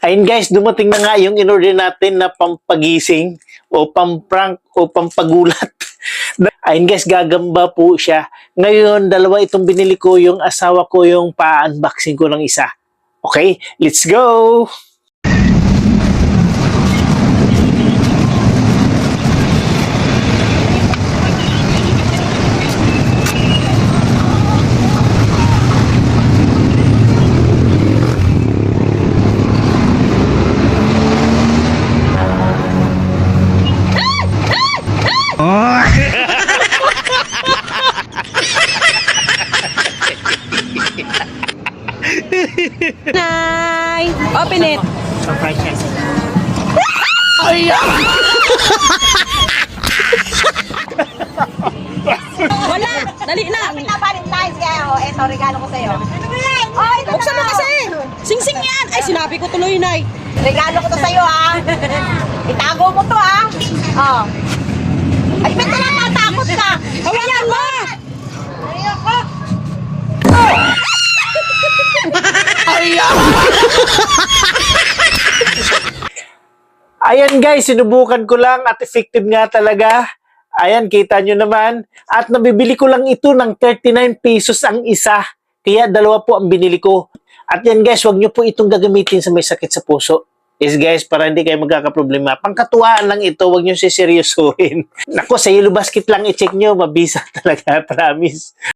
Ayun guys, dumating na nga yung in-order natin na pampagising o pamprank o pampagulat. Ayun guys, gagamba po siya. Ngayon, dalawa itong binili ko, yung asawa ko yung pa-unboxing ko ng isa. Okay, let's go! Nay! Open it! Surprise siya. Wala! Dali na! Happy na Valentine's kaya oh, eto regalo ko sa'yo. Ay, ito Buksan mo kasi! Sing-sing yan! Ay, sinabi ko tuloy, Nay! regalo ko to sa'yo ha. Itago mo to ha. Oh. Ay, ba't na natakot ka? Hawakan mo! Ayoko. Ayan guys, sinubukan ko lang at effective nga talaga. Ayan, kita nyo naman. At nabibili ko lang ito ng 39 pesos ang isa. Kaya dalawa po ang binili ko. At yan guys, wag nyo po itong gagamitin sa may sakit sa puso. Yes guys, para hindi kayo magkakaproblema. Pangkatuwaan lang ito, wag nyo siseryosohin. Nako, sa Yellow Basket lang i-check nyo, mabisa talaga, promise.